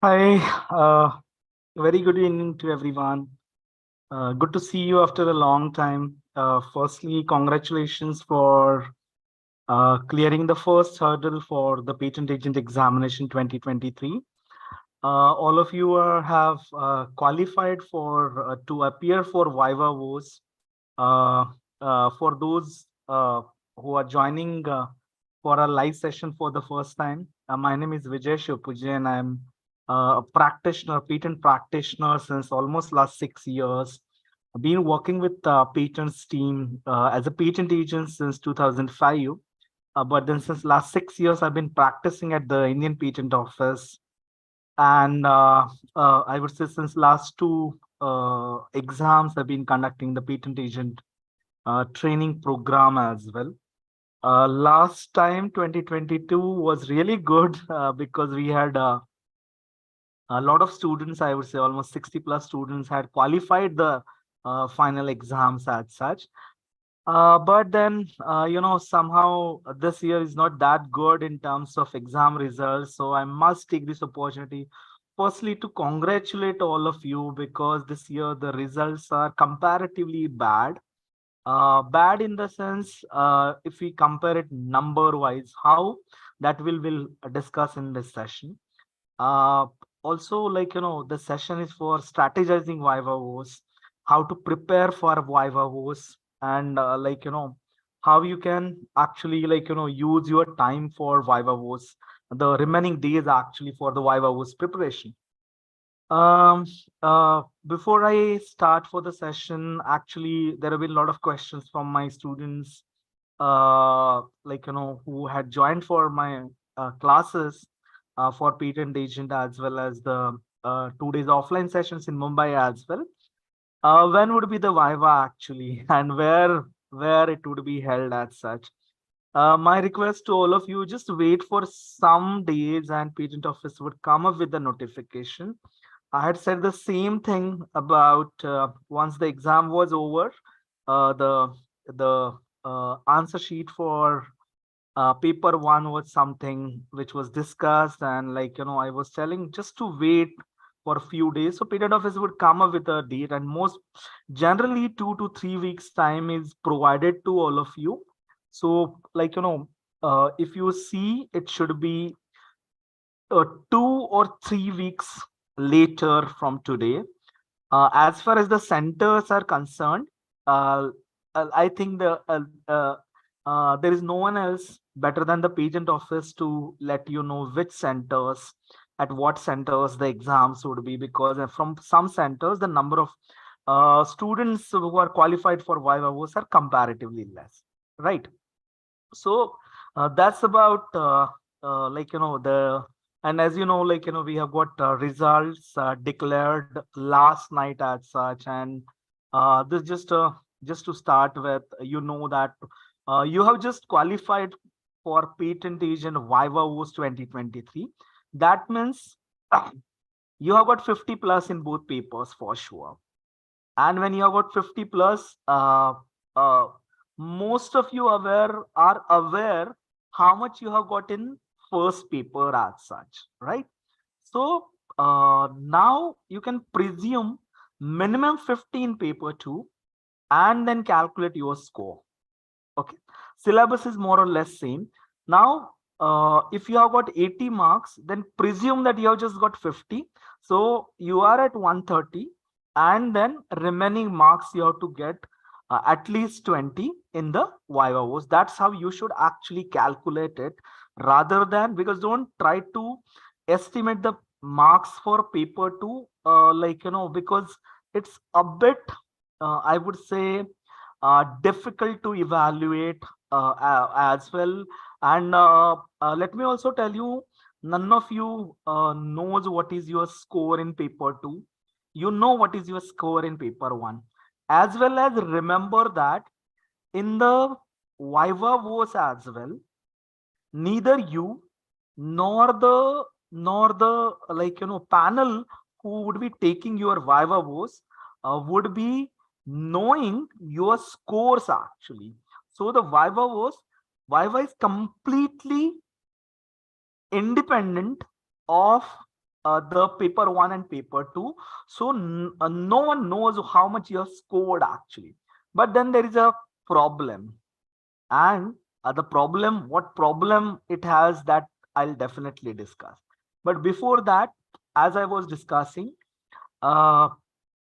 Hi, very good evening to everyone. Good to see you after a long time. Firstly, congratulations for clearing the first hurdle for the patent agent examination 2023. All of you have qualified for to appear for Viva-Voce. Uh, for those who are joining for a live session for the first time, my name is Vijay Shivpuje and I'm a practitioner, patent practitioner since almost last 6 years. I've been working with patents team as a patent agent since 2005. But then since last 6 years, I've been practicing at the Indian Patent Office. And I would say since last two exams, I've been conducting the patent agent training program as well. Last time, 2022 was really good because we had a lot of students, I would say almost 60 plus students had qualified the final exams as such. But then, somehow this year is not that good in terms of exam results. So I must take this opportunity, firstly, to congratulate all of you because this year the results are comparatively bad. Bad in the sense, if we compare it number wise, how that will discuss in this session. Uh, Also, the session is for strategizing Viva-Voce, how to prepare for Viva-Voce, and how you can actually use your time for Viva-Voce, the remaining days actually for the Viva-Voce preparation. Um, Before I start for the session, actually, there have been a lot of questions from my students, who had joined for my classes for patent agent as well as the 2 days offline sessions in Mumbai as well. When would be the Viva actually, and where it would be held as such? My request to all of you, just wait for some days and patent office would come up with the notification. I had said the same thing about once the exam was over, the answer sheet for paper one was something which was discussed, and I was telling just to wait for a few days. So patent office would come up with a date, and most generally 2 to 3 weeks time is provided to all of you. So if you see, it should be 2 or 3 weeks later from today. As far as the centers are concerned, uh, I think there is no one else better than the patent office to let you know which centers, at what centers the exams would be, because from some centers, the number of students who are qualified for Viva-Voce are comparatively less, right? So that's about the, and as you know, we have got results declared last night as such. And this just to start with, that you have just qualified for patent agent Viva-Voce 2023. That means you have got 50 plus in both papers for sure. And when you have got 50 plus, uh, most of you are aware how much you have got in first paper as such, right? So now you can presume minimum 15 paper two and then calculate your score. Okay, syllabus is more or less same. Now if you have got 80 marks, then presume that you have just got 50, so you are at 130, and then remaining marks you have to get at least 20 in the Viva-Voce. That's how you should actually calculate it, rather than, because don't try to estimate the marks for paper 2, because it's a bit I would say difficult to evaluate as well. And let me also tell you, none of you knows what is your score in paper 2. You know what is your score in paper 1. As well as remember that in the Viva-Voce as well, neither you nor the panel who would be taking your Viva-Voce would be knowing your scores actually. So the Viva is completely independent of the paper 1 and paper 2. So no one knows how much you have scored actually. But then there is a problem, and what problem it has, that I'll definitely discuss. But before that, as I was discussing, uh,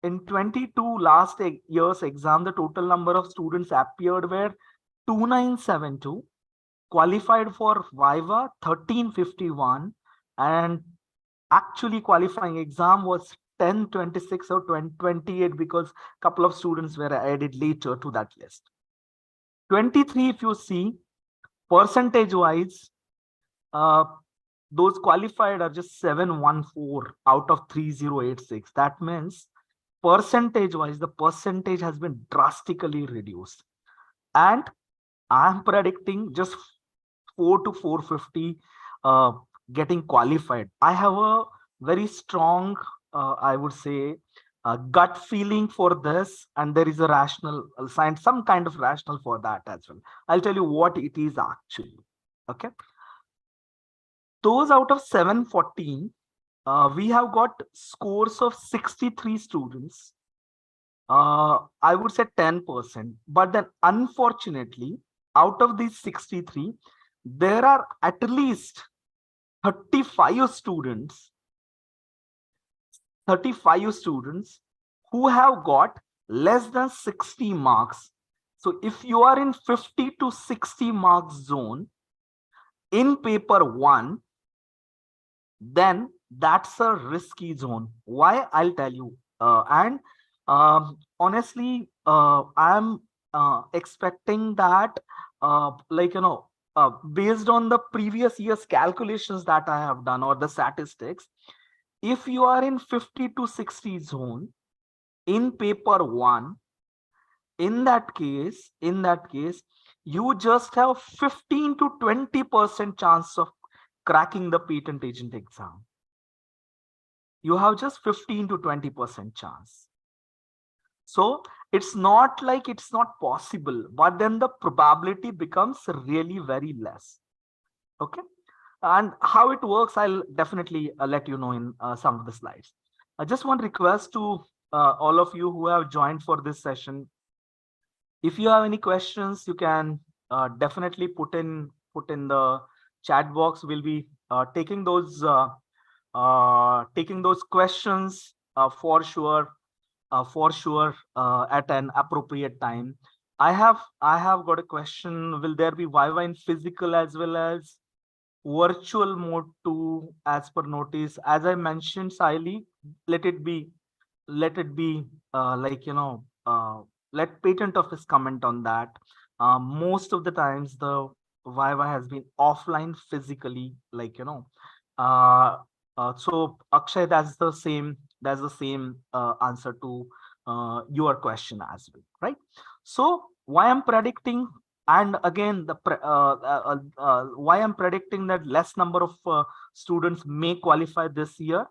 in 22 last year's exam, the total number of students appeared were 2972, qualified for Viva 1351, and actually qualifying exam was 1026 or 2028, because a couple of students were added later to that list. 23, if you see, percentage wise, uh, those qualified are just 714 out of 3086. That means percentage wise, the percentage has been drastically reduced. And I'm predicting just 4 to 450 getting qualified. I have a very strong, I would say, gut feeling for this, and there is a rational sign, some kind of rational for that as well. I'll tell you what it is actually. Okay. Those out of 714, we have got scores of 63 students. I would say 10%. But then unfortunately, out of these 63, there are at least 35 students who have got less than 60 marks. So if you are in 50 to 60 marks zone in paper 1, then that's a risky zone. Why? I'll tell you. And honestly, I'm expecting that, based on the previous year's calculations that I have done, or the statistics, if you are in 50 to 60 zone in paper 1, in that case, you just have 15 to 20% chance of cracking the patent agent exam. You have just 15 to 20% chance. So it's not like it's not possible, but then the probability becomes really very less. Okay. And how it works, I'll definitely let you know in some of the slides. I just want to request to all of you who have joined for this session, if you have any questions, you can definitely put in the chat box. We'll be taking those questions for sure at an appropriate time. I have got a question. Will there be Viva in physical as well as virtual mode too, as per notice? As I mentioned, Saili, let it be let patent office comment on that. Most of the times the Viva has been offline physically, so Akshay, that's the same answer to your question as well, right? So why I'm predicting, and again why I'm predicting that less number of students may qualify this year.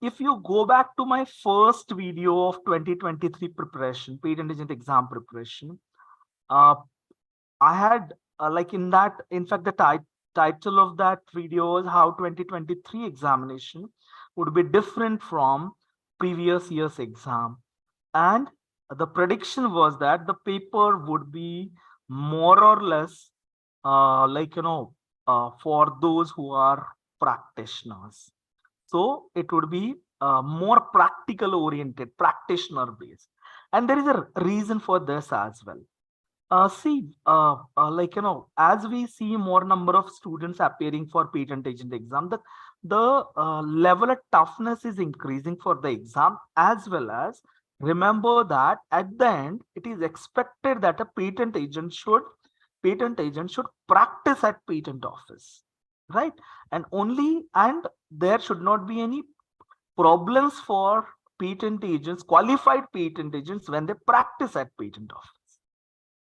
If you go back to my first video of 2023 preparation, patent agent exam preparation, I had in fact, the title of that video is how 2023 examination would be different from previous year's exam. And the prediction was that the paper would be more or less for those who are practitioners. So it would be more practical oriented, practitioner based. And there is a reason for this as well. As we see more number of students appearing for patent agent exam, the level of toughness is increasing for the exam, as well as remember that at the end, it is expected that a patent agent should practice at patent office, right? And there should not be any problems for patent agents, qualified patent agents, when they practice at patent office,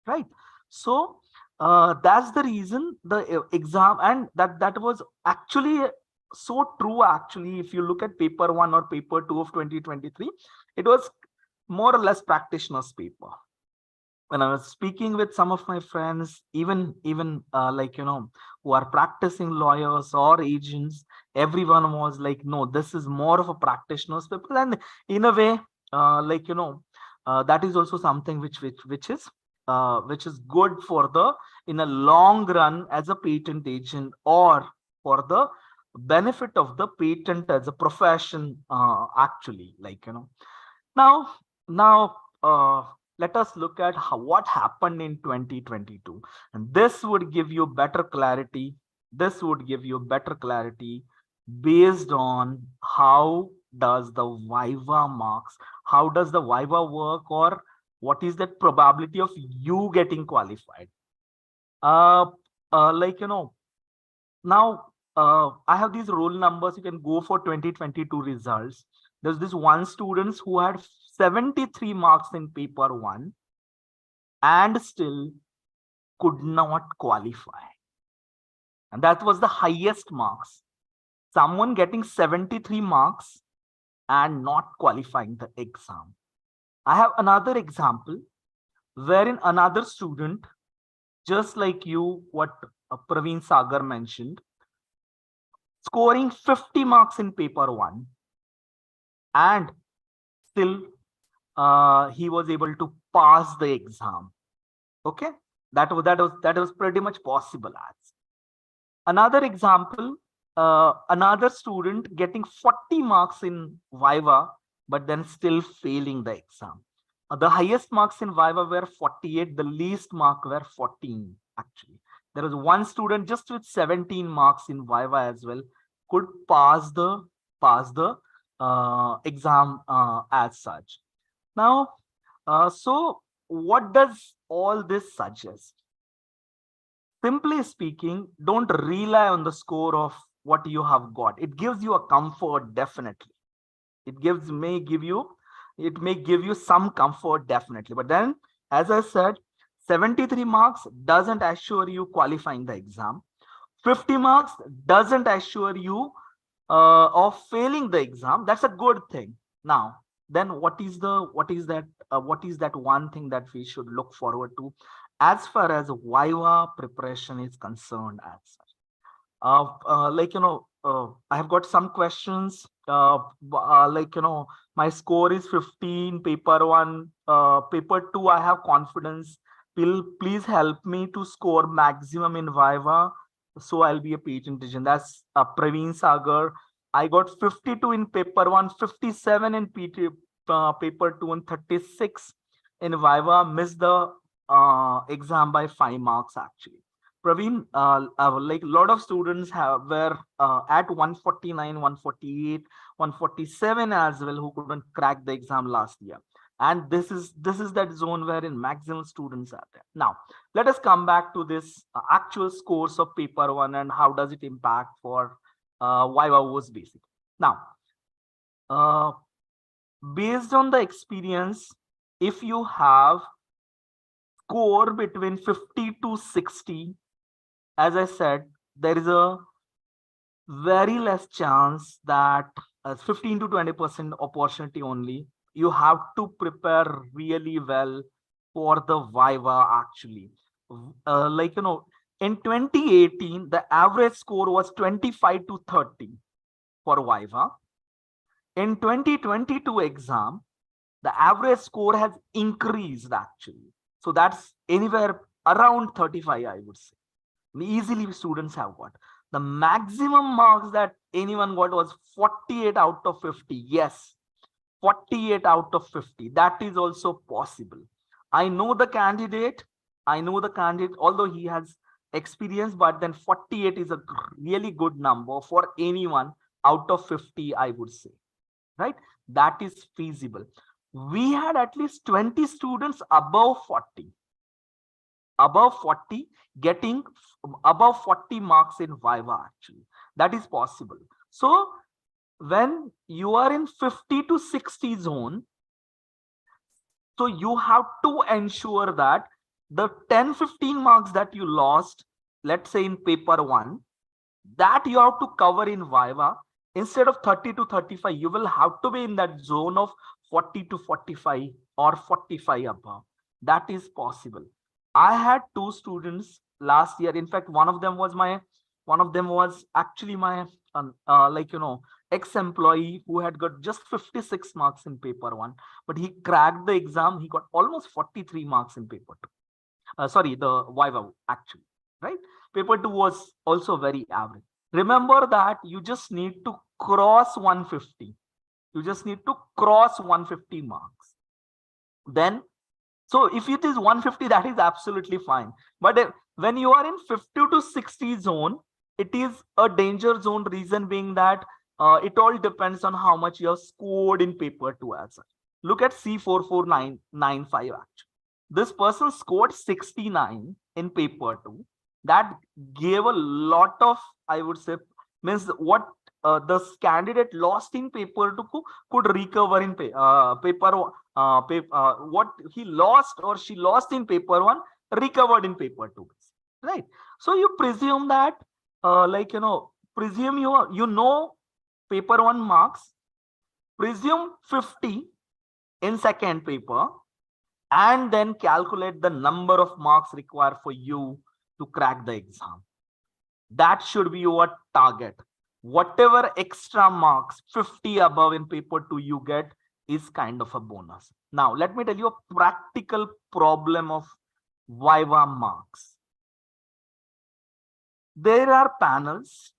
right? So that's the reason the exam, and that was actually so true. Actually, if you look at paper 1 or paper 2 of 2023, it was more or less practitioner's paper. when I was speaking with some of my friends, even who are practicing lawyers or agents, everyone was like, no, this is more of a practitioner's people, and in a way, that is also something which is good for the in a long run as a patent agent, or for the benefit of the patent as a profession, actually, now now let us look at what happened in 2022, and this would give you better clarity. This would give you better clarity based on how does the Viva marks, how does the Viva work, or what is the probability of you getting qualified. uh, Now, I have these roll numbers. You can go for 2022 results. There's this one student who had 73 marks in paper one and still could not qualify. And that was the highest marks. Someone getting 73 marks and not qualifying the exam. I have another example wherein another student, just like you, what Praveen Sagar mentioned, scoring 50 marks in paper one, and still he was able to pass the exam. Okay, that was pretty much possible. As another example, another student getting 40 marks in Viva but then still failing the exam. The highest marks in Viva were 48, the least mark were 14. Actually, there was one student just with 17 marks in Viva as well, could pass the exam as such. Now, so what does all this suggest? Simply speaking, don't rely on the score of what you have got. It gives you a comfort, definitely. It gives may give you it may give you some comfort, definitely. But then, as I said, 73 marks doesn't assure you qualifying the exam. 50 marks doesn't assure you of failing the exam. That's a good thing. Now, then what is that one thing that we should look forward to as far as Viva preparation is concerned? As such, I have got some questions. My score is 15 paper one, paper two I have confidence. Please help me to score maximum in Viva, so I'll be a patent agent. That's Praveen Sagar. I got 52 in paper one, 57 in paper two, and 36 in Viva. Missed the exam by 5 marks actually. Praveen, like a lot of students were at 149, 148, 147 as well, who couldn't crack the exam last year. And this is that zone wherein maximum students are there. Now, let us come back to this actual scores of paper one and how does it impact for Viva-Voce basic. Now, uh, based on the experience, if you have score between 50 to 60, as I said, there is a very less chance that 15 to 20% opportunity only. You have to prepare really well for the Viva actually. In 2018, the average score was 25 to 30 for Viva. In 2022 exam, the average score has increased actually. So that's anywhere around 35, I would say. Easily students have got. The maximum marks that anyone got was 48 out of 50. Yes, 48 out of 50. That is also possible. I know the candidate. Although he has experience, but then 48 is a really good number for anyone out of 50, I would say. Right? That is feasible. We had at least 20 students above 40. Above 40, getting above 40 marks in Viva actually. That is possible. So when you are in 50 to 60 zone, so you have to ensure that the 10-15 marks that you lost, let's say in paper one, that you have to cover in Viva. Instead of 30 to 35, you will have to be in that zone of 40 to 45 or 45 above. That is possible. I had two students last year. In fact, one of them was actually my like ex-employee who had got just 56 marks in paper one, but he cracked the exam. He got almost 43 marks in paper two. Sorry, the Viva actually, right? Paper two was also very average. Remember that you just need to cross 150. You just need to cross 150 marks. Then, so if it is 150, that is absolutely fine. But when you are in 50 to 60 zone, it is a danger zone. Reason being that it all depends on how much you have scored in paper two as well. Look at C44995 actually. This person scored 69 in paper two. That gave a lot of, I would say, means what the candidate lost in paper two could recover in what he lost or she lost in paper one recovered in paper two, right? So you presume that presume paper one marks, presume 50 in second paper, and then calculate the number of marks required for you to crack the exam. That should be your target. Whatever extra marks 50 above in paper two you get is kind of a bonus. Now let me tell you a practical problem of Viva marks. There are panels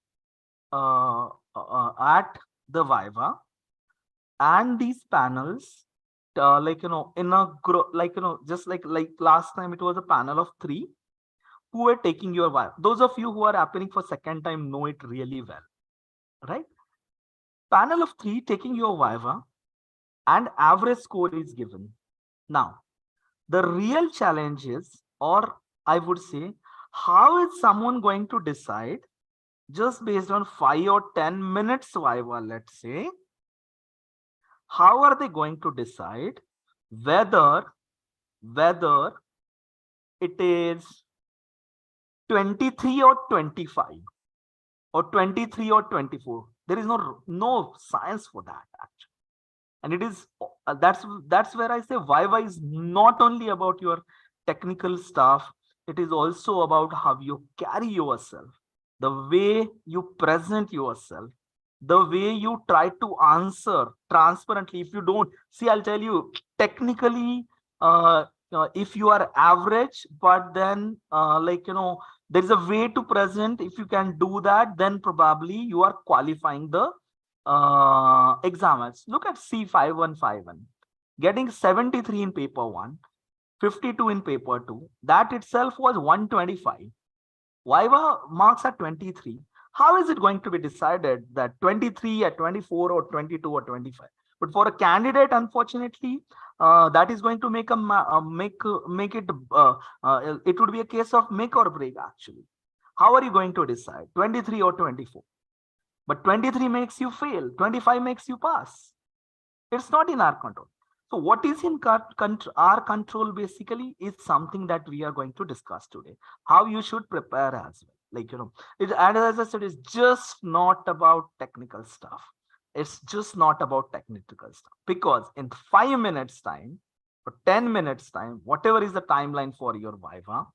at the Viva, and these panels in a group, just like last time it was a panel of 3 who were taking your Viva. Those of you who are appearing for second time know it really well, right? Panel of 3 taking your Viva, and average score is given. Now, the real challenge is, or I would say, how is someone going to decide just based on 5 or 10 minutes Viva, let's say, how are they going to decide whether it is 23 or 25 or 23 or 24? There is no science for that actually. And it is that's where I say Viva is not only about your technical stuff, it is also about how you carry yourself, the way you present yourself, the way you try to answer transparently. If you don't see, I'll tell you technically, if you are average, but then there is a way to present. If you can do that, then probably you are qualifying the examines. Look at C5151, getting 73 in paper 1, 52 in paper 2. That itself was 125. Viva marks are 23. How is it going to be decided that 23 at 24 or 22 or 25? But for a candidate, unfortunately, that is going to make it would be a case of make or break actually. How are you going to decide 23 or 24? But 23 makes you fail, 25 makes you pass. It's not in our control. So what is in our control basically is something that we are going to discuss today. How you should prepare as well. And as I said, it's just not about technical stuff. It's just not about technical stuff. Because in 5 minutes time or 10 minutes time, whatever is the timeline for your Viva,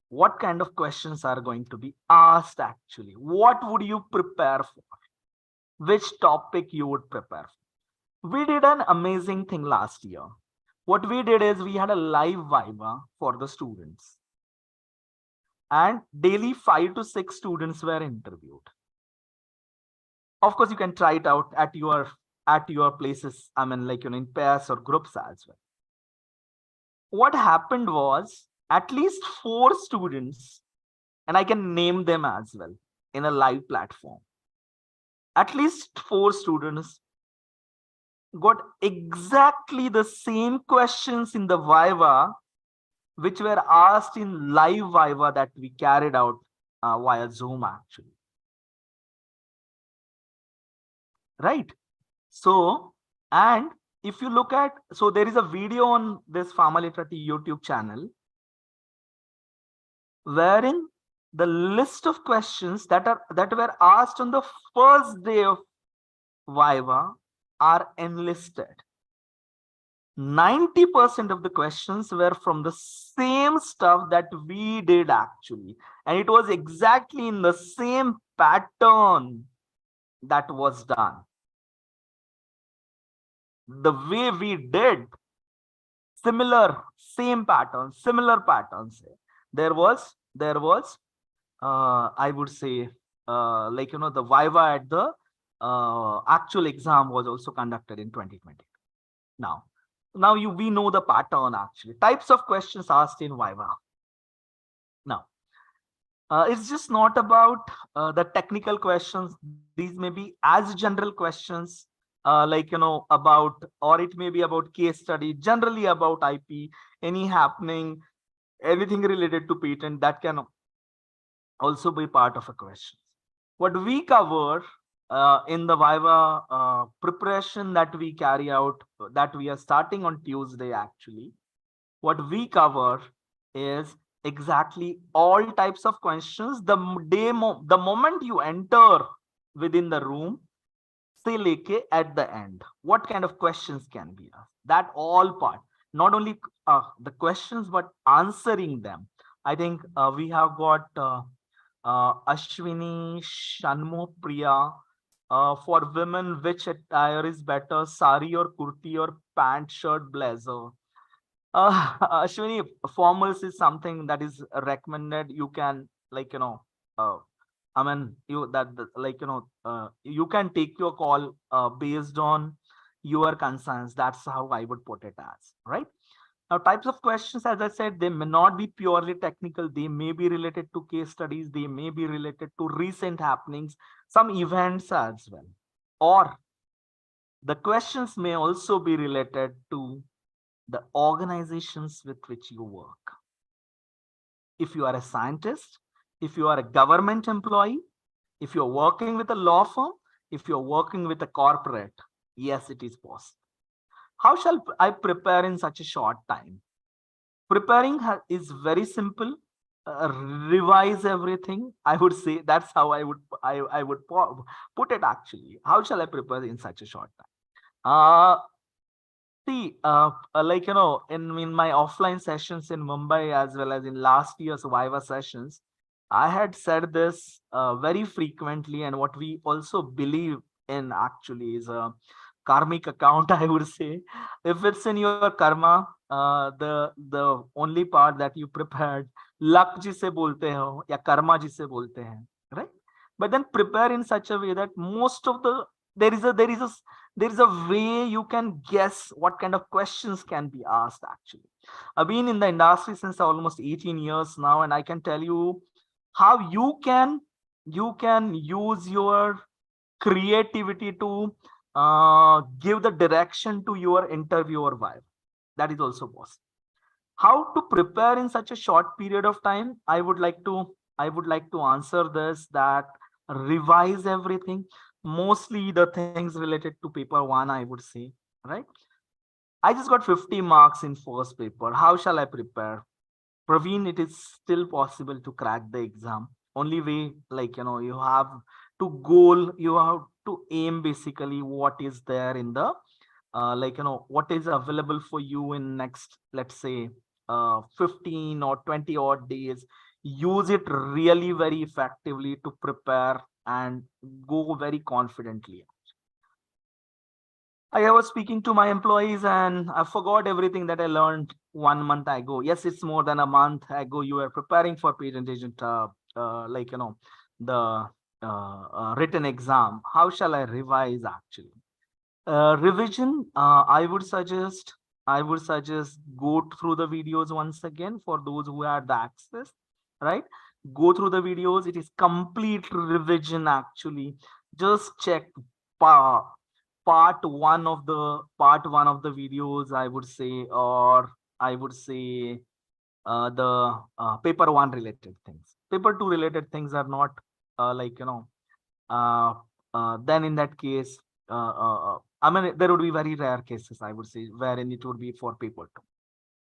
what kind of questions are going to be asked actually? What would you prepare for? Which topic you would prepare for? We did an amazing thing last year. What we did is we had a live Viva for the students. And daily 5 to 6 students were interviewed. Of course, you can try it out at your places, in pairs or groups as well. What happened was, at least 4 students, and I can name them as well in a live platform. At least 4 students got exactly the same questions in the Viva which were asked in live Viva that we carried out via Zoom actually. Right? So, and if you look at, so there is a video on this Pharma Literati YouTube channel wherein the list of questions that were asked on the first day of Viva are enlisted. 90% of the questions were from the same stuff that we did actually. And it was exactly in the same pattern that was done. The way we did, similar patterns. There was, I would say, the Viva at the actual exam was also conducted in 2020. Now, we know the pattern actually. Types of questions asked in Viva. Now, it's just not about the technical questions. These may be as general questions, about, or it may be about case study, generally about IP, any happening, anything related to patent that can also be part of a question. What we cover in the Viva preparation that we carry out, that we are starting on Tuesday actually, what we cover is exactly all types of questions. The moment you enter within the room, say leke at the end, what kind of questions can be asked, that all part, not only the questions but answering them. I think we have got Ashwini, Shanmo, Priya. For women, which attire is better, sari or kurti or pant, shirt, blazer? Ashwini, formals is something that is recommended. You can, uh, I mean, you can take your call based on your concerns. That's how I would put it as, right? Now, types of questions, as I said, they may not be purely technical. They may be related to case studies. They may be related to recent happenings, some events as well. Or the questions may also be related to the organizations with which you work. If you are a scientist, if you are a government employee, if you're working with a law firm, if you're working with a corporate, yes, it is possible. How shall I prepare in such a short time? Preparing is very simple. Revise everything. I would say that's how I would put it actually. How shall I prepare in such a short time? See, in my offline sessions in Mumbai as well as in last year's Viva sessions, I had said this very frequently, and what we also believe in actually is a karmic account. I would say, if it's in your karma, the only part that you prepared, luck जिसे बोलते हो या karma जिसे बोलते हैं, right? But then prepare in such a way that most of the there is a way you can guess what kind of questions can be asked actually. I've been in the industry since almost 18 years now, and I can tell you how you can use your creativity to give the direction to your interview or vibe. That is also possible. How to prepare in such a short period of time? I would like to answer this, that revise everything, mostly the things related to paper one, I would say, right? I just got 50 marks in first paper. How shall I prepare? Praveen, it is still possible to crack the exam. Only way, you have you have to aim basically what is there in the, what is available for you in next, let's say, 15 or 20 odd days. Use it really very effectively to prepare and go very confidently. I was speaking to my employees and I forgot everything that I learned 1 month ago. Yes, it's more than a month ago. You were preparing for patent agent, the written exam. How shall I revise actually? Revision, I would suggest go through the videos once again for those who had the access, right? Go through the videos. It is complete revision actually. Just check pa part one of the videos, I would say, or I would say the paper one related things. Paper two related things are not uh, like you know uh, then in that case, I mean, there would be very rare cases, I would say, wherein it would be for paper two.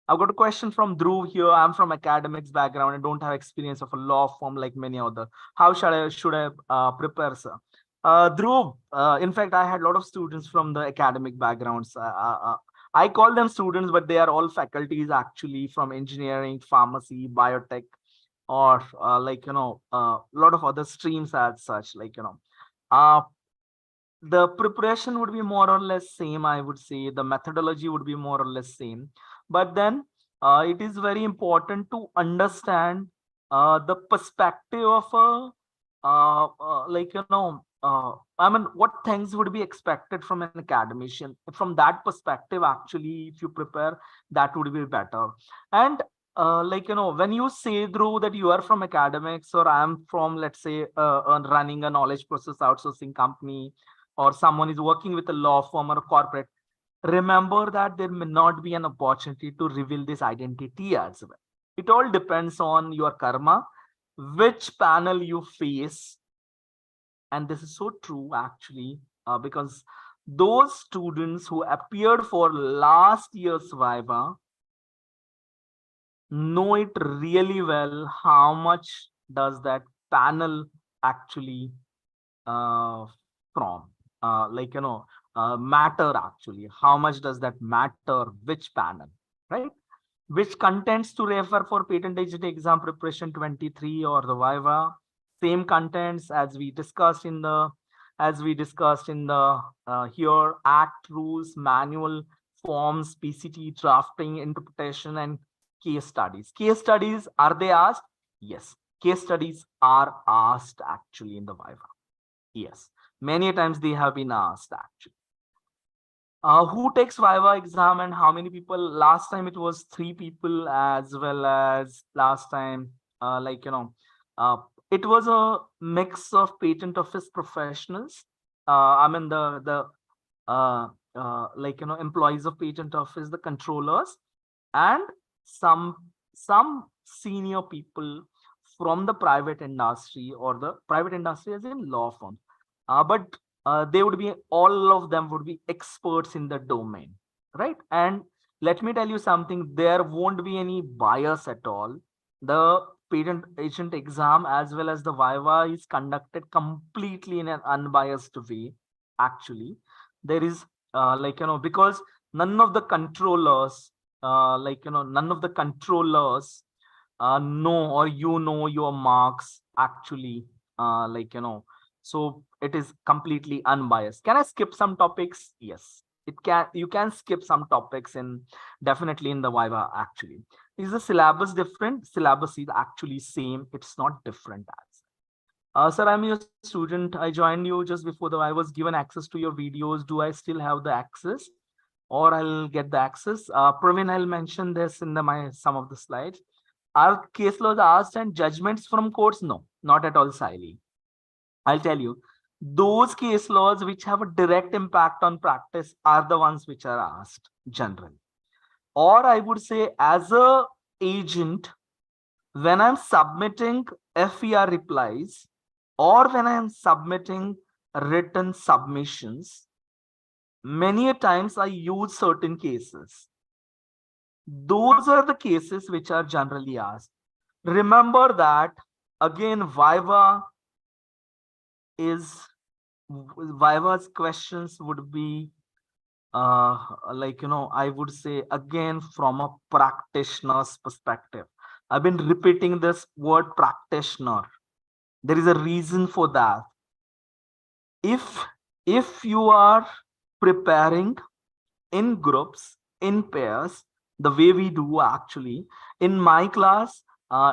I've got a question from Dhruv here. I'm from academics background and don't have experience of a law firm like many other. How should I prepare, sir? Dhruv, in fact, I had a lot of students from the academic backgrounds. I call them students, but they are all faculties actually from engineering, pharmacy, biotech, or a lot of other streams as such. Uh, the preparation would be more or less same. I would say the methodology would be more or less same, but then it is very important to understand the perspective of a I mean, what things would be expected from an academician. From that perspective, actually, if you prepare, that would be better. And when you say, Dhruv, that you are from academics, or I am from, let's say, running a knowledge process outsourcing company, or someone is working with a law firm or a corporate, remember that there may not be an opportunity to reveal this identity as well. It all depends on your karma, which panel you face. And this is so true actually, because those students who appeared for last year's Viva know it really well, how much does that panel actually uh, from matter, actually how much does that matter, which panel, right? Which contents to refer for patent agent exam preparation 23 or the Viva. Same contents as we discussed in the here: act, rules, manual, forms, PCT, drafting, interpretation, and case studies. Case studies, are they asked? Yes, case studies are asked actually in the Viva. Yes, many times they have been asked actually. Who takes Viva exam and how many people? Last time it was 3 people, as well as last time, uh, it was a mix of patent office professionals. I mean the employees of patent office, the controllers, and some some senior people from the private industry, or the private industry as in law firms. But they would be, all of them would be experts in the domain, right? And let me tell you something, there won't be any bias at all. The patent agent exam as well as the Viva is conducted completely in an unbiased way. Actually, there is because none of the controllers none of the controllers know, or your marks actually, so it is completely unbiased. Can I skip some topics? Yes, you can skip some topics in, definitely in the Viva actually. Is the syllabus different? Syllabus is actually same, it's not different as. Sir, I'm your student. I joined you just before I was given access to your videos. Do I still have the access, or I'll get the access? Praveen, I'll mention this in my some of the slides. Are case laws asked and judgments from courts? No, not at all, Siley. I'll tell you, those case laws which have a direct impact on practice are the ones which are asked generally. Or I would say, as a agent, when I'm submitting FER replies, or when I'm submitting written submissions, many a times I use certain cases. Those are the cases which are generally asked. Remember that again, Viva's questions would be I would say, again, from a practitioner's perspective. I've been repeating this word practitioner. There is a reason for that. If you are preparing in groups, in pairs, the way we do actually in my class,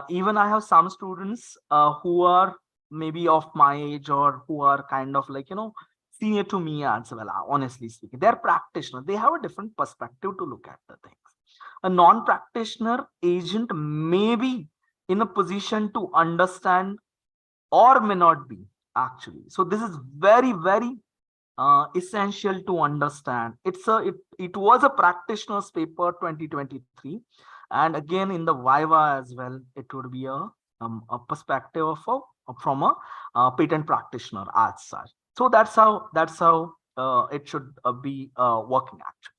even I have some students who are maybe of my age, or who are kind of senior to me as well. Honestly speaking, they're practitioners, they have a different perspective to look at the things. A non-practitioner agent may be in a position to understand, or may not be actually. So this is very, very essential to understand. It was a practitioner's paper 2023, and again in the Viva as well, it would be a perspective of from a patent practitioner as such. So that's how it should be working actually.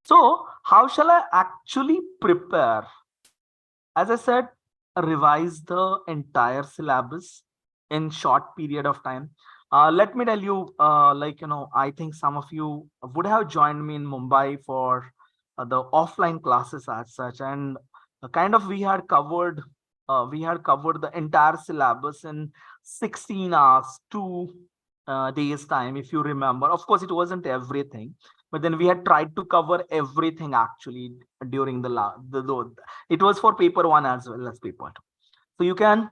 So how shall I actually prepare? As I said, revise the entire syllabus in short period of time. Let me tell you, I think some of you would have joined me in Mumbai for the offline classes as such, and kind of we had covered the entire syllabus in 16 hours, 2 days time, if you remember. Of course, it wasn't everything, but then we had tried to cover everything actually during it was for paper one as well as paper two. So you can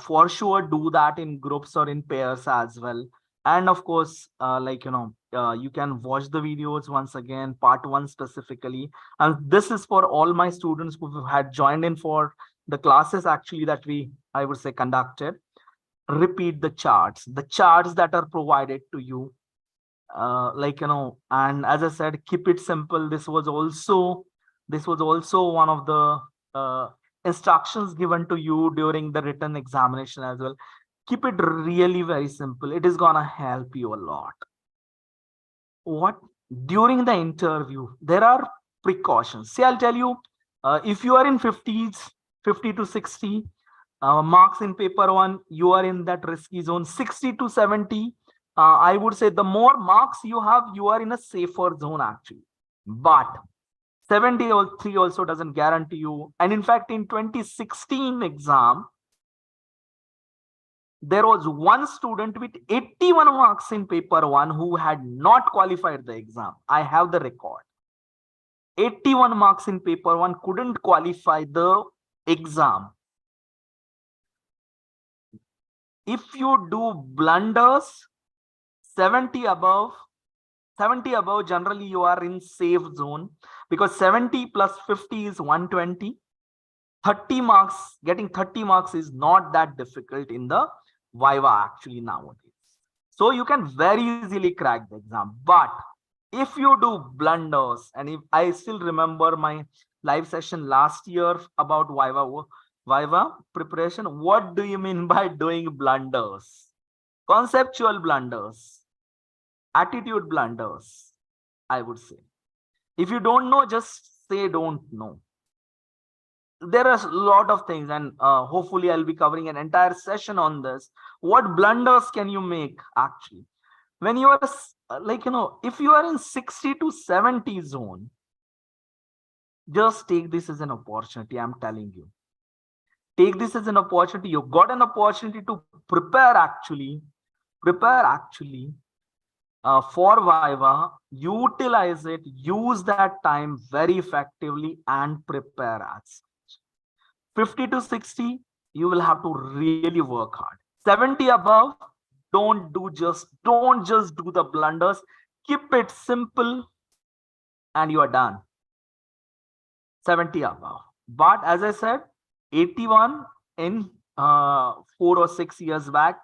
for sure do that in groups or in pairs as well. And of course, you can watch the videos once again, part one specifically. And this is for all my students who had joined in for the classes actually that I would say, conducted. Repeat the charts that are provided to you. And as I said, keep it simple. This was also one of the instructions given to you during the written examination as well. Keep it really very simple. It is gonna help you a lot. What during the interview, there are precautions. See, I'll tell you, if you are in 50s, 50 to 60 marks in paper one, you are in that risky zone. 60 to 70, I would say the more marks you have, you are in a safer zone actually. But 73 also doesn't guarantee you. And in fact, in 2016 exam, there was one student with 81 marks in paper one who had not qualified the exam. I have the record. 81 marks in paper one, couldn't qualify the exam. If you do blunders, 70 above, generally you are in safe zone, because 70 plus 50 is 120. 30 marks, getting 30 marks is not that difficult in the Viva actually nowadays. So you can very easily crack the exam. But if you do blunders, and if I still remember my live session last year about Viva preparation, what do you mean by doing blunders? Conceptual blunders, attitude blunders, I would say. If you don't know, just say don't know. There are a lot of things, and hopefully I'll be covering an entire session on this. What blunders can you make actually when you are if you are in 60 to 70 zone? Just take this as an opportunity. I'm telling you, take this as an opportunity. You've got an opportunity to prepare actually for Viva. Utilize it, use that time very effectively, and prepare as 50 to 60, you will have to really work hard. 70 above, don't just do the blunders. Keep it simple and you are done. 70 above. But as I said, 81 in 4 or 6 years back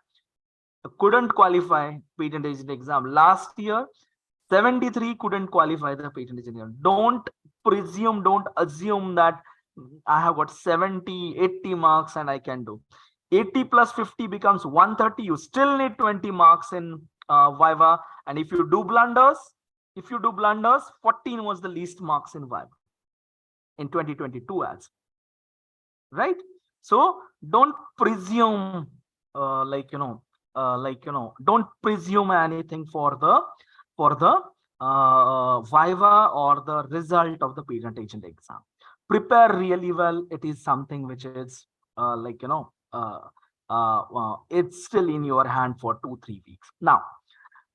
couldn't qualify patent agent exam. Last year, 73 couldn't qualify the patent agent exam. Don't assume that I have got 70, 80 marks and I can do. 80 plus 50 becomes 130. You still need 20 marks in Viva. And if you do blunders, 14 was the least marks in Viva in 2022 as right. So don't presume don't presume anything for the Viva or the result of the patent agent exam. Prepare really well. It is something which is it's still in your hand for 2-3 weeks. Now,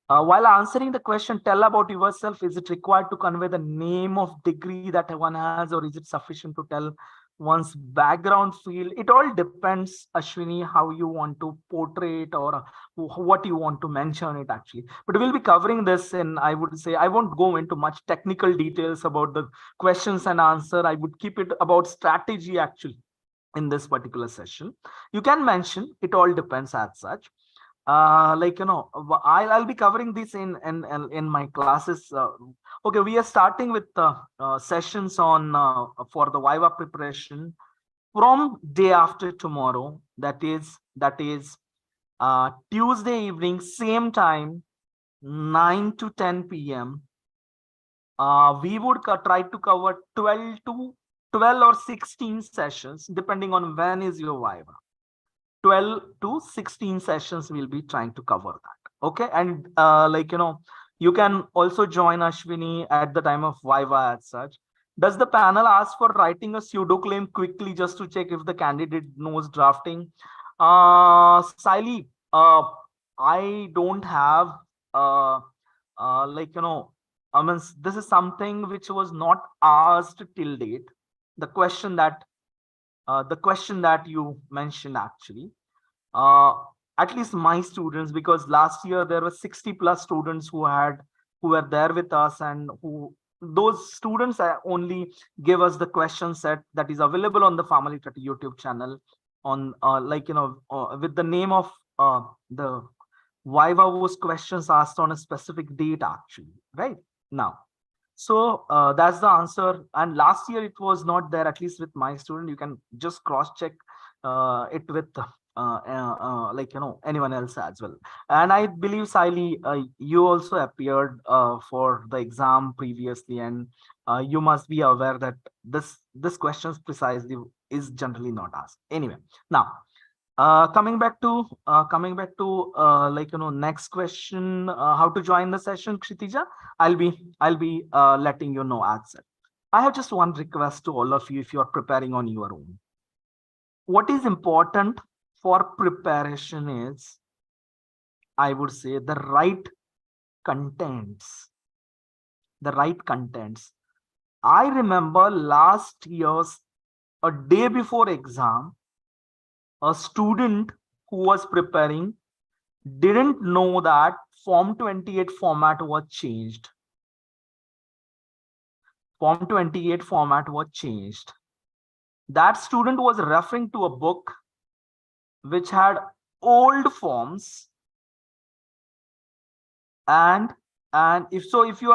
while answering the question, tell about yourself. Is it required to convey the name of degree that one has, or is it sufficient to tell one's background field? It all depends, Ashwini, how you want to portray it or what you want to mention it actually. But we'll be covering this in, I would say, I won't go into much technical details about the questions and answer. I would keep it about strategy actually in this particular session. You can mention, it all depends as such. I'll be covering this in my classes. Okay, we are starting with sessions on for the Viva preparation from day after tomorrow. That is Tuesday evening, same time, 9 to 10 p.m. We would try to cover 12 or 16 sessions, depending on when is your Viva. 12 to 16 sessions we'll be trying to cover that. Okay, and you can also join Ashwini at the time of Viva as such. Does the panel ask for writing a pseudo claim quickly just to check if the candidate knows drafting? Siley, I don't have uh, like I mean, this is something which was not asked till date. The question that you mentioned actually, uh, at least my students, because last year there were 60 plus students who were there with us, and who those students only give us the question set that is available on the Family Trust YouTube channel on with the name of the Viva-Voce questions asked on a specific date actually, right now. So that's the answer. And last year it was not there, at least with my student. You can just cross check it with anyone else as well. And I believe, Siley, you also appeared for the exam previously, and you must be aware that this questions precisely is generally not asked. Anyway, now coming back to next question, how to join the session, Kshitija. I'll be letting you know as well. I have just one request to all of you. If you are preparing on your own, what is important for preparation is, I would say, contents the right contents. I remember last year's, a day before exam, a student who was preparing didn't know that Form 28 format was changed. Form 28 format was changed. That student was referring to a book which had old forms, and if you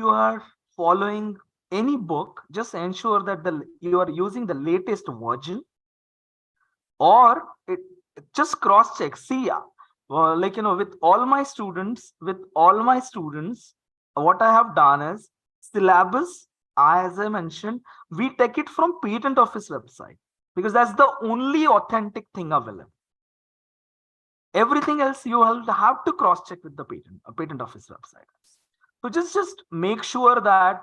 are following any book, just ensure that you are using the latest version, or just cross check. See, with all my students, what I have done is, syllabus, as I mentioned, we take it from patent office website, because that's the only authentic thing available. Everything else you will have to cross check with the patent office website. So just make sure that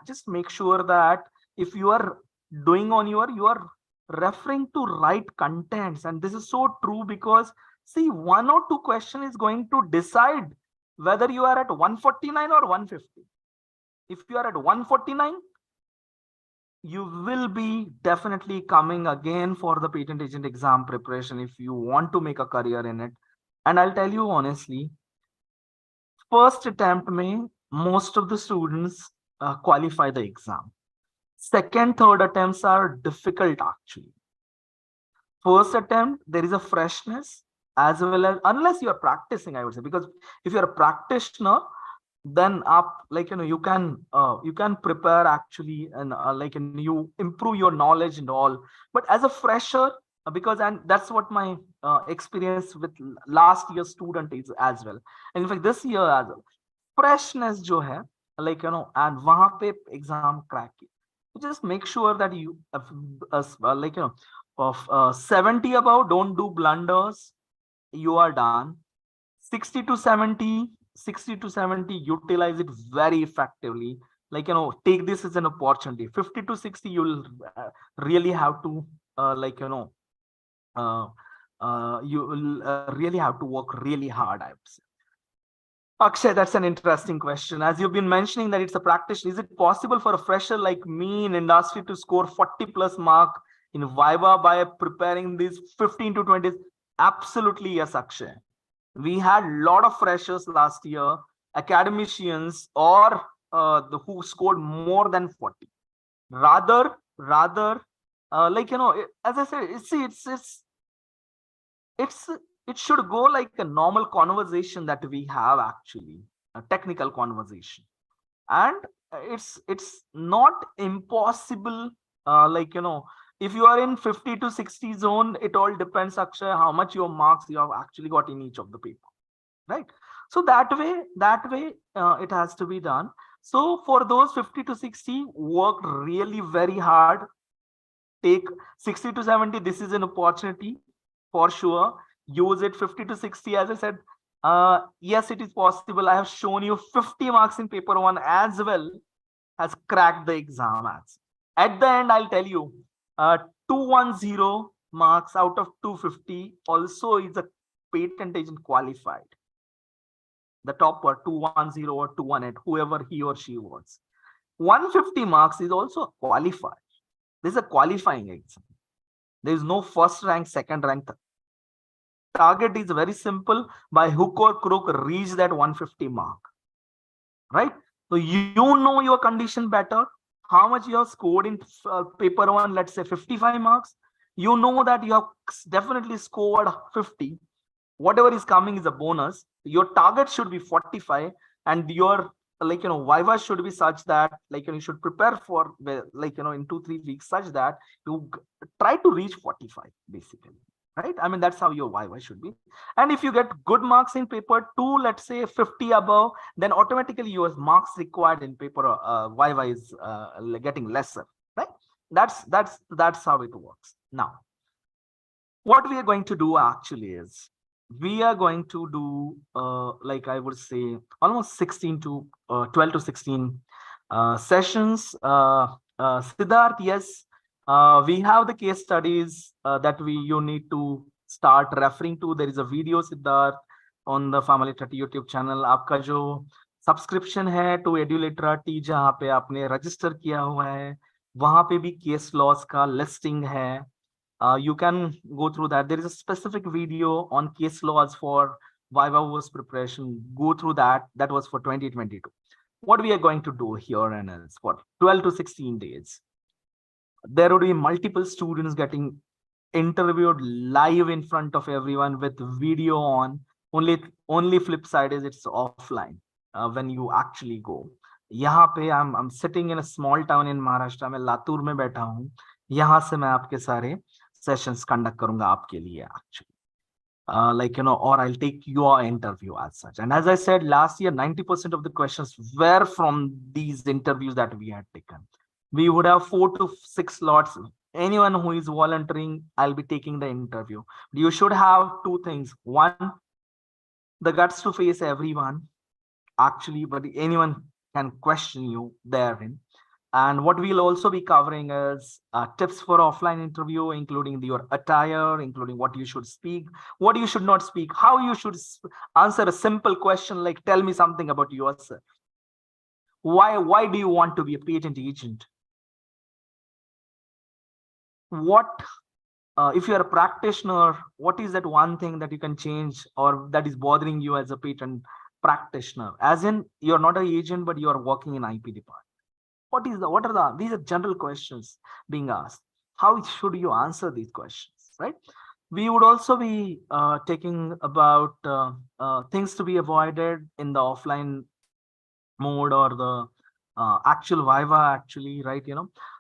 if you are doing on you are referring to right contents. And this is so true, because see, one or two question is going to decide whether you are at 149 or 150. If you are at 149, you will be definitely coming again for the patent agent exam preparation if you want to make a career in it. And I'll tell you honestly, first attempt may most of the students qualify the exam. Second, third attempts are difficult actually. First attempt, there is a freshness, as well as, unless you are practicing, I would say, because if you're a practitioner, then you can prepare actually, and you improve your knowledge and all. But as a fresher, and that's what my experience with last year's student is as well, and in fact this year as well, freshness jo hai, and wahan pe exam crack it. Just make sure that you of 70 above, don't do blunders, you are done. 60 to 70, 60 to 70, utilize it very effectively. Take this as an opportunity. 50 to 60, you'll really have to you will really have to work really hard, I would say. Akshay, that's an interesting question. As you've been mentioning that it's a practice, is it possible for a fresher like me in industry to score 40 plus mark in Viva by preparing these 15 to 20? Absolutely yes, Akshay. We had a lot of freshers last year, academicians, or who scored more than 40. Rather, as I said, see, it should go like a normal conversation that we have actually, a technical conversation. And it's not impossible, if you are in 50 to 60 zone, it all depends, Akshay, how much your marks you have actually got in each of the paper, right? So that way it has to be done. So for those 50 to 60, work really very hard. Take 60 to 70, this is an opportunity for sure. Use it. 50 to 60, as I said, yes, it is possible. I have shown you 50 marks in paper one as well. has cracked the exam as. At the end, I'll tell you, 210 marks out of 250 also is a patent agent qualified. The topper 210 or 218, whoever he or she was. 150 marks is also qualified. This is a qualifying exam. There is no first rank, second rank. Target is very simple. By hook or crook, reach that 150 mark. Right? So you know your condition better. How much you have scored in paper one, let's say 55 marks. You know that you have definitely scored 50. Whatever is coming is a bonus. Your target should be 45, and your Viva should be such that you should prepare for in 2-3 weeks such that you try to reach 45 basically. Right? I mean, that's how your Viva should be. And if you get good marks in paper 2, let's say 50 above, then automatically your marks required in paper Viva is getting lesser. Right? That's how it works. Now, what we are going to do actually is we are going to do I would say almost 16 to 12 to 16 sessions. Siddharth, yes, we have the case studies that you need to start referring to. There is a video, Siddharth, on the Family 30 YouTube channel. आपका जो subscription है to एड्यूलिटरेटी जहाँ पे आपने register किया हुआ है वहां पे भी केस लॉस का लिस्टिंग है. You can go through that. There is a specific video on case laws for Viva-Voce preparation. Go through that. That was for 2022. What we are going to do here and is for 12 to 16 days. There would be multiple students getting interviewed live in front of everyone with video on. Only flip side is it's offline when you actually go. यहाँ पे I'm sitting in a small town in Maharashtra. मैं लातूर में बैठा हूँ. यहाँ से मैं आपके सारे sessions conduct करूंगा आपके लिए actually. Or I'll take your interview as such. And as I said, last year, 90% of the questions were from these interviews that we had taken. We would have 4 to 6 slots. Anyone who is volunteering, I'll be taking the interview. You should have 2 things. One, the guts to face everyone, actually, but anyone can question you therein. And what we'll also be covering is tips for offline interview, including your attire, including what you should speak, what you should not speak, how you should answer a simple question like, tell me something about yourself. Why do you want to be a patent agent? What, if you're a practitioner, what is that one thing that you can change or that is bothering you as a patent practitioner? As in, you're not an agent, but you're working in IP department. These are general questions being asked. How should you answer these questions, right? We would also be taking about things to be avoided in the offline mode or the actual Viva actually, right?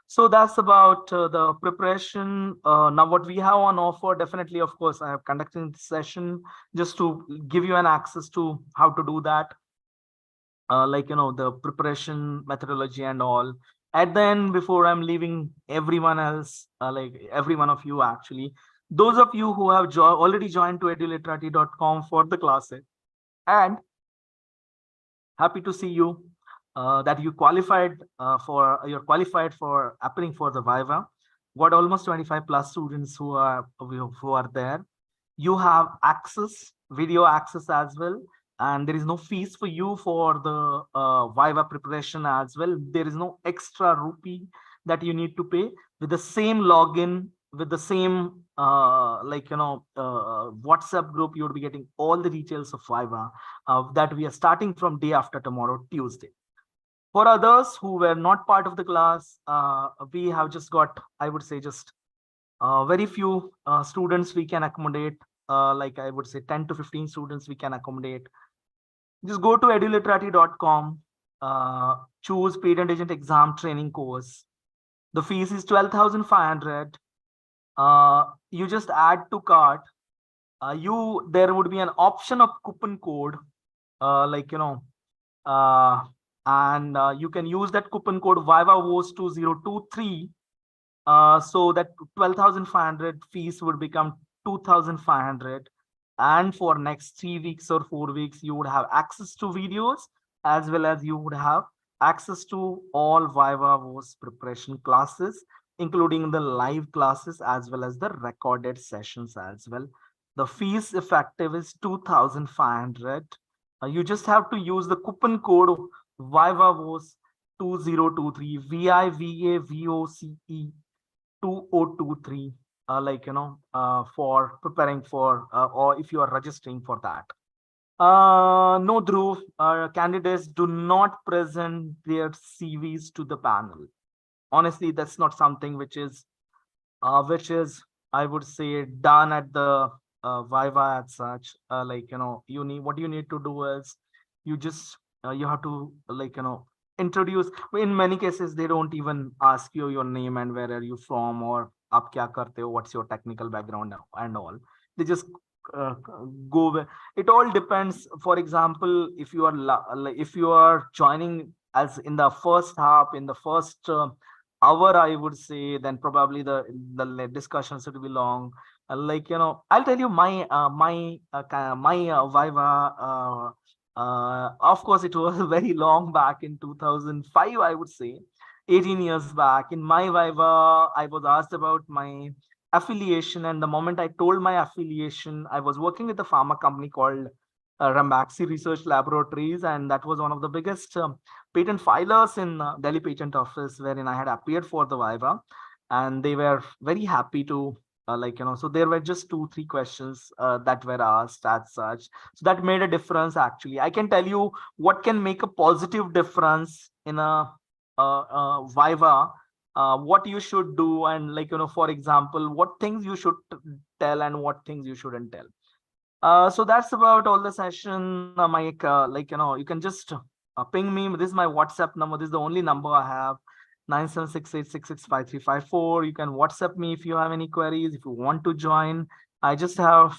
So that's about the preparation. Now what we have on offer, definitely, of course, I have conducted this session just to give you an access to how to do that. The preparation methodology and all. At the end, before I'm leaving everyone else, every one of you actually, those of you who have already joined to eduliterati.com for the classes, and happy to see you that you're qualified for applying for the Viva. Got almost 25 plus students who are there. You have access, video access as well. And there is no fees for you for the Viva preparation as well. There is no extra rupee that you need to pay. With the same login, with the same WhatsApp group, you would be getting all the details of Viva that we are starting from day after tomorrow, Tuesday. For others who were not part of the class, we have just got, I would say, just very few students we can accommodate. I would say 10 to 15 students we can accommodate. Just go to eduliterati.com, choose patent agent exam training course. The fees is 12,500. You just add to cart. There would be an option of coupon code, and you can use that coupon code Viva-Voce 2023. So that 12,500 fees would become 2,500. And for next 3 weeks or 4 weeks, you would have access to videos as well as you would have access to all Viva-Voce preparation classes, including the live classes as well as the recorded sessions as well. The fees effective is 2,500. You just have to use the coupon code Viva-Voce 2023 VIVAVOCE 2023, for preparing for, or if you are registering for that. No, Dhruv, candidates do not present their CVs to the panel. Honestly, that's not something which is, I would say, done at the Viva as such. You need, what you need to do is you just you have to, introduce. In many cases, they don't even ask you your name and where are you from or aap kya karte ho, what's your technical background and all. They just uh, go with it. All depends. For example, if you are if you are joining as in the first half, in the first hour, I would say, then probably the discussions will be long. I'll tell you my Viva. Of course, it was very long back in 2005, I would say, 18 years back. In my Viva, I was asked about my affiliation, and the moment I told my affiliation, I was working with a pharma company called Rambaxi Research Laboratories, and that was one of the biggest patent filers in Delhi Patent Office, wherein I had appeared for the Viva, and they were very happy to, so there were just 2, 3 questions that were asked as such. So that made a difference, actually. I can tell you what can make a positive difference in a Viva, what you should do, and for example, what things you should tell and what things you shouldn't tell. So that's about all the session, Mike. You can just ping me. This is my WhatsApp number. This is the only number I have. 9768665354. You can WhatsApp me if you have any queries. If you want to join, I just have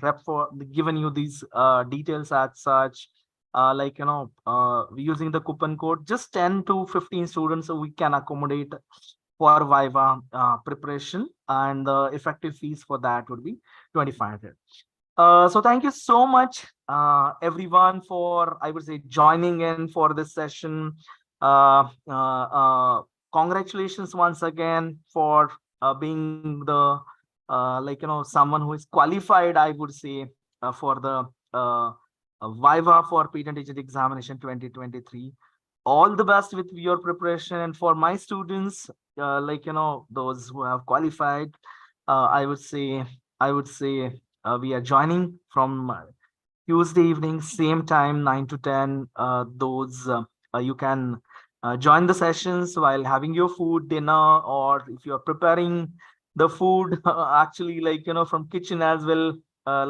rep for given you these details as such. Using the coupon code, just 10 to 15 students, so we can accommodate for Viva preparation, and the effective fees for that would be 2,500. So thank you so much, everyone, for, I would say, joining in for this session. Congratulations once again for being the someone who is qualified, I would say, for the Viva for Patent Agent Examination 2023. All the best with your preparation, and for my students, those who have qualified, I would say, we are joining from Tuesday evening, same time, 9 to 10. You can join the sessions while having your food, dinner, or if you're preparing the food, actually, from kitchen as well, uh,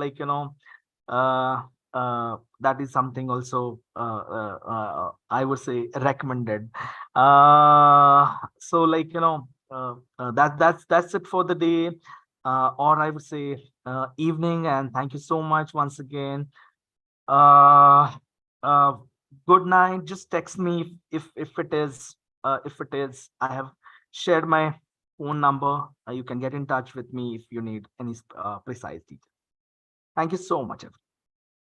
that is something also, I would say, recommended. So, that's it for the day, or I would say evening. And thank you so much once again. Uh, uh, Good night. Just text me if it is, I have shared my phone number. You can get in touch with me if you need any precise details. Thank you so much, everyone.